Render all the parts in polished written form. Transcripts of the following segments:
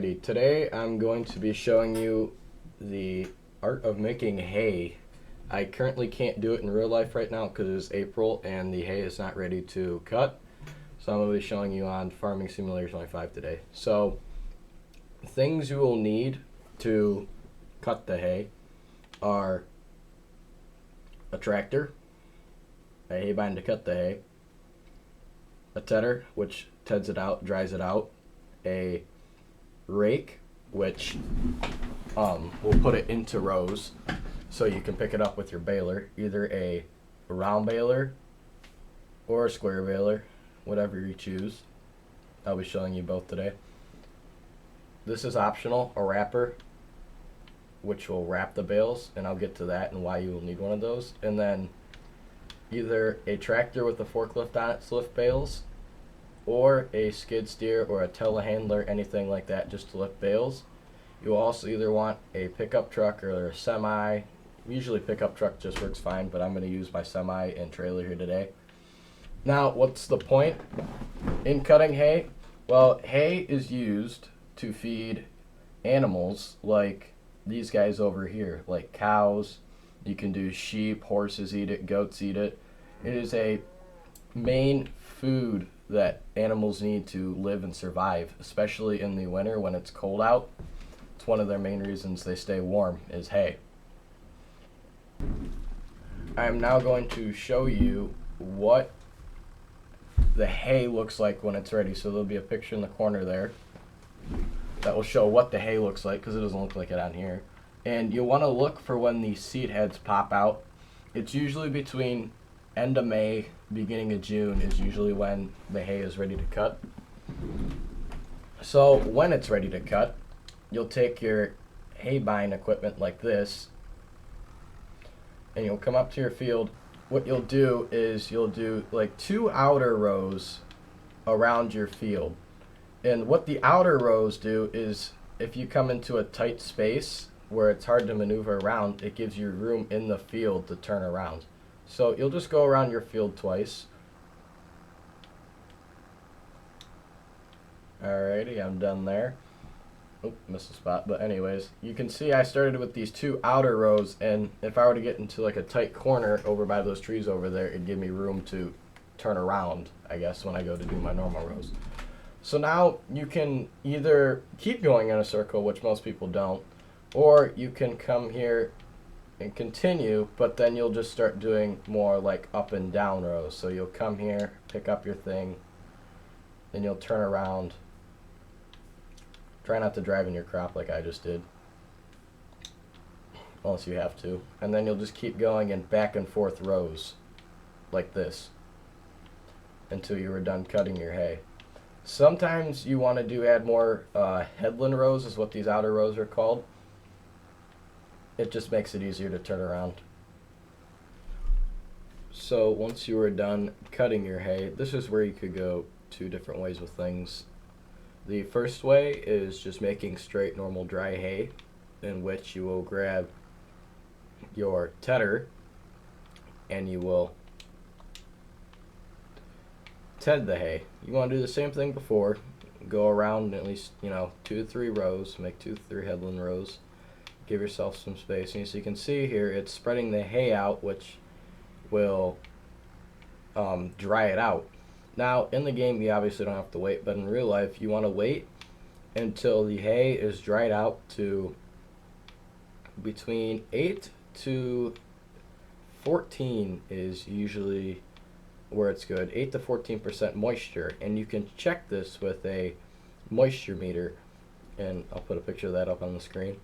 Today I'm going to be showing you the art of making hay. I currently can't do it in real life right now because it's April and the hay is not ready to cut. So I'm going to be showing you on Farming Simulator 25 today. So things you will need to cut the hay are a tractor, a hay bind to cut the hay, a tedder which teds it out, dries it out, a rake which will put it into rows so you can pick it up with your baler, either a round baler or a square baler, whatever you choose. I'll be showing you both today. This is optional, a wrapper which will wrap the bales, and I'll get to that and why you will need one of those. And then either a tractor with a forklift on it to lift bales, or a skid steer or a telehandler, anything like that, just to lift bales. You'll also either want a pickup truck or a semi. Usually pickup truck just works fine, but I'm going to use my semi and trailer here today. Now, what's the point in cutting hay? Well, hay is used to feed animals like these guys over here, like cows. You can do sheep, horses eat it, goats eat it. It is a main food that animals need to live and survive, especially in the winter when it's cold out. It's one of their main reasons they stay warm is hay. I'm now going to show you what the hay looks like when it's ready. So there'll be a picture in the corner there that will show what the hay looks like, because it doesn't look like it on here. And you'll want to look for when the seed heads pop out. It's usually between end of May, beginning of June is usually when the hay is ready to cut. So when it's ready to cut, you'll take your hay bind equipment like this, and you'll come up to your field. What you'll do is you'll do like 2 outer rows around your field. And what the outer rows do is, if you come into a tight space where it's hard to maneuver around, it gives you room in the field to turn around. So you'll just go around your field twice. Alrighty, I'm done there. Oop, missed a spot. But anyways, you can see I started with these 2 outer rows, and if I were to get into like a tight corner over by those trees over there, it'd give me room to turn around, I guess, when I go to do my normal rows. So now you can either keep going in a circle, which most people don't, or you can come here and continue, but then you'll just start doing more like up and down rows. So you'll come here, pick up your thing, then you'll turn around. Try not to drive in your crop like I just did, unless you have to. And then you'll just keep going in back and forth rows like this until you are done cutting your hay. Sometimes you want to add more headland rows, is what these outer rows are called. It just makes it easier to turn around. So once you are done cutting your hay, this is where you could go 2 different ways with things. The first way is just making straight normal dry hay, in which you will grab your tedder and you will ted the hay. You want to do the same thing before. Go around at least 2 to 3 rows, make 2 to 3 headland rows. Give yourself some space. And so you can see here, it's spreading the hay out, which will dry it out. Now, in the game, you obviously don't have to wait, but in real life, you want to wait until the hay is dried out to between 8 to 14 is usually where it's good. 8 to 14% moisture, and you can check this with a moisture meter, and I'll put a picture of that up on the screen.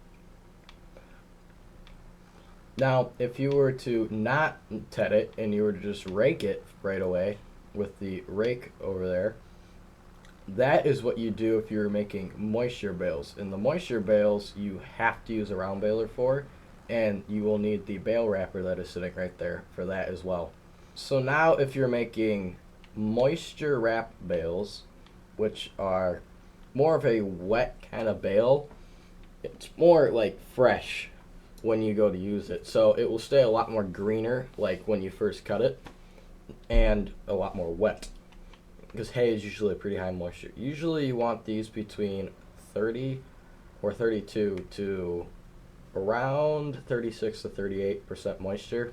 Now, if you were to not ted it and you were to just rake it right away with the rake over there, that is what you do if you're making moisture bales. In the moisture bales, you have to use a round baler for, and you will need the bale wrapper that is sitting right there for that as well. So now if you're making moisture wrap bales, which are more of a wet kind of bale, it's more like fresh when you go to use it. So it will stay a lot more greener like when you first cut it, and a lot more wet. because hay is usually a pretty high moisture. Usually you want these between 30 or 32 to around 36 to 38% moisture.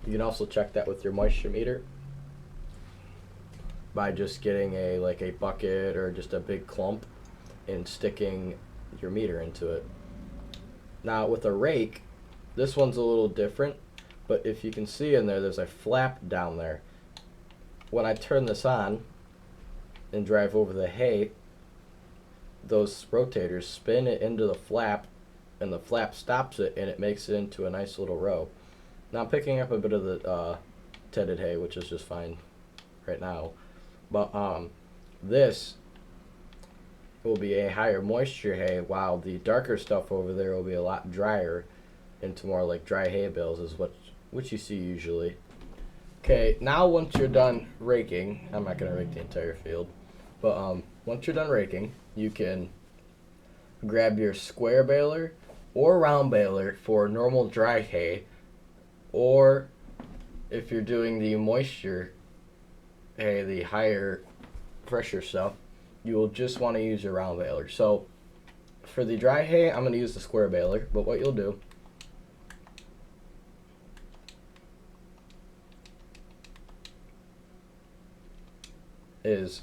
You can also check that with your moisture meter by just getting a bucket or just a big clump and sticking your meter into it. Now with a rake, this one's a little different, but if you can see in there, there's a flap down there. When I turn this on and drive over the hay, those rotators spin it into the flap, and the flap stops it, and it makes it into a nice little row. Now I'm picking up a bit of the tedded hay, which is just fine right now, but this will be a higher moisture hay, while the darker stuff over there will be a lot drier into more like dry hay bales, is what you see usually. Okay, now once you're done raking, I'm not going to rake the entire field, but once you're done raking, you can grab your square baler or round baler for normal dry hay, or if you're doing the moisture hay, the higher fresher stuff, you will just want to use your round baler. So for the dry hay, I'm going to use the square baler, but what you'll do is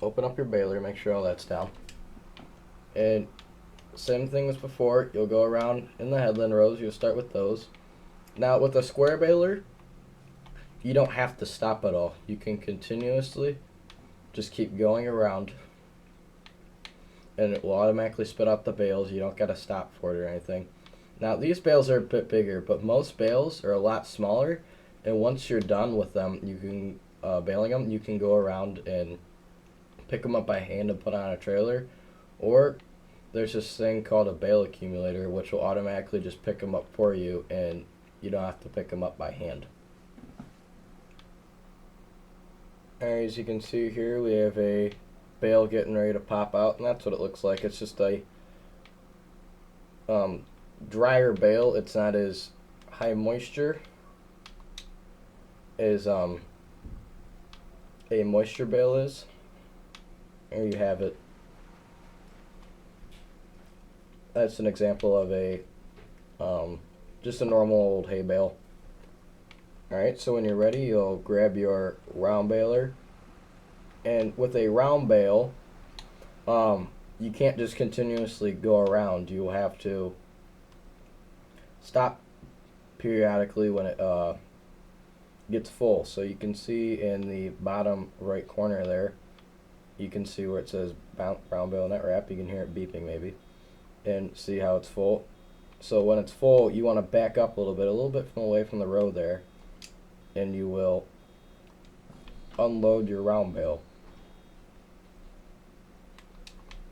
open up your baler, make sure all that's down, and same thing as before, you'll go around in the headland rows, you'll start with those. Now with a square baler, you don't have to stop at all. You can continuously just keep going around, and it will automatically spit out the bales. You don't got to stop for it or anything. Now these bales are a bit bigger, but most bales are a lot smaller, and once you're done with them, you can baling them, you can go around and pick them up by hand and put on a trailer, or there's this thing called a bale accumulator, which will automatically just pick them up for you, and you don't have to pick them up by hand. As you can see here, we have a bale getting ready to pop out, and that's what it looks like. It's just a drier bale. It's not as high moisture as a moisture bale is. There you have it. That's an example of a just a normal old hay bale. Alright, so when you're ready, you'll grab your round baler, and with a round bale, you can't just continuously go around. You'll have to stop periodically when it gets full. So you can see in the bottom right corner there, you can see where it says round bale net wrap. You can hear it beeping maybe, and see how it's full. So when it's full, you want to back up a little bit from away from the road there, and you will unload your round bale.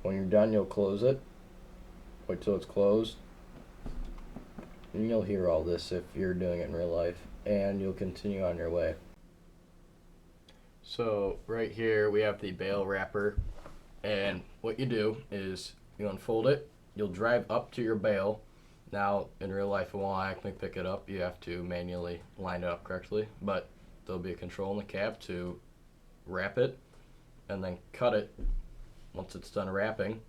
When you're done, you'll close it. Wait till it's closed, and you'll hear all this if you're doing it in real life, and you'll continue on your way. So right here we have the bale wrapper, and what you do is you unfold it, you'll drive up to your bale. Now in real life it won't actually pick it up, you have to manually line it up correctly, but there'll be a control in the cab to wrap it and then cut it once it's done wrapping.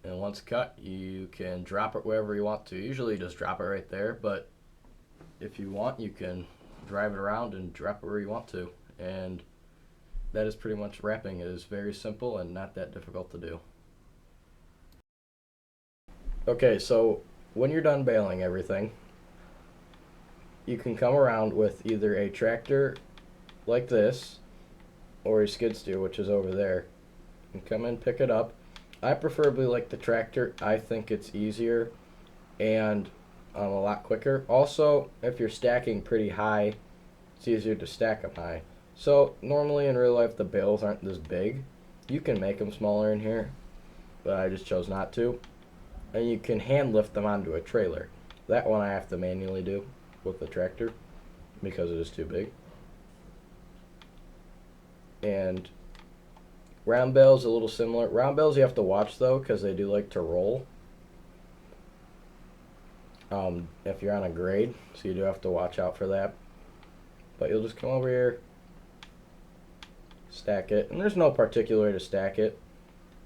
And once cut, you can drop it wherever you want to. Usually just drop it right there, but if you want, you can drive it around and drop it where you want to. And that is pretty much wrapping. It is very simple and not that difficult to do. Okay, so when you're done baling everything, you can come around with either a tractor like this or a skid steer, which is over there, and come in, pick it up. I preferably like the tractor. I think it's easier and a lot quicker. Also, if you're stacking pretty high, it's easier to stack them high. So normally in real life the bales aren't this big. You can make them smaller in here, but I just chose not to. And you can hand lift them onto a trailer. That one I have to manually do with the tractor because it is too big. And round bales a little similar. Round bales you have to watch though, because they do like to roll if you're on a grade, so you do have to watch out for that. But you'll just come over here, stack it, and there's no particular way to stack it.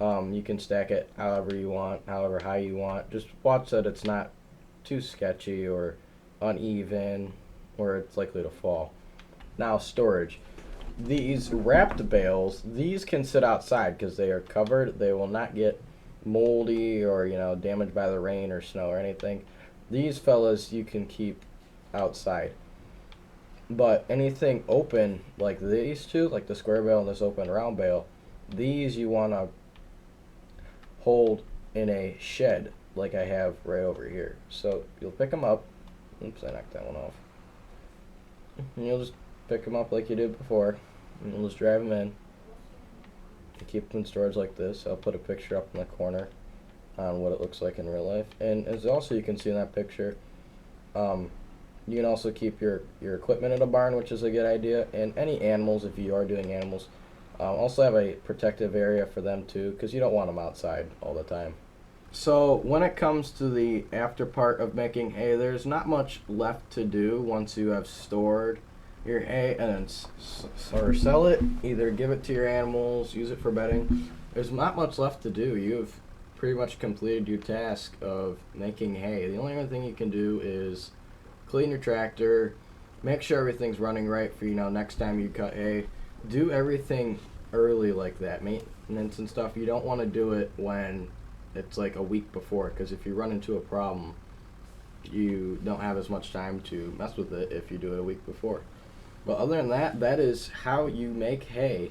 You can stack it however you want, however high you want. Just watch that it's not too sketchy or uneven or it's likely to fall. Now, storage. These wrapped bales, these can sit outside because they are covered. They will not get moldy or, damaged by the rain or snow or anything. These fellas you can keep outside. But anything open like these two, like the square bale and this open round bale, these you want to hold in a shed like I have right over here. So you'll pick them up. Oops, I knocked that one off. And you'll just pick them up like you did before. And you'll just drive them in. You keep them in storage like this. I'll put a picture up in the corner on what it looks like in real life. And as also you can see in that picture, you can also keep your equipment in a barn, which is a good idea. And any animals, if you are doing animals, also have a protective area for them too, because you don't want them outside all the time. So when it comes to the after part of making hay, there's not much left to do once you have stored your hay and then or sell it, either give it to your animals, use it for bedding. There's not much left to do. You've pretty much completed your task of making hay. The only other thing you can do is clean your tractor, make sure everything's running right for next time you cut hay. Do everything early like that, maintenance and stuff. You don't want to do it when it's like a week before, because if you run into a problem, you don't have as much time to mess with it if you do it a week before. But other than that, that is how you make hay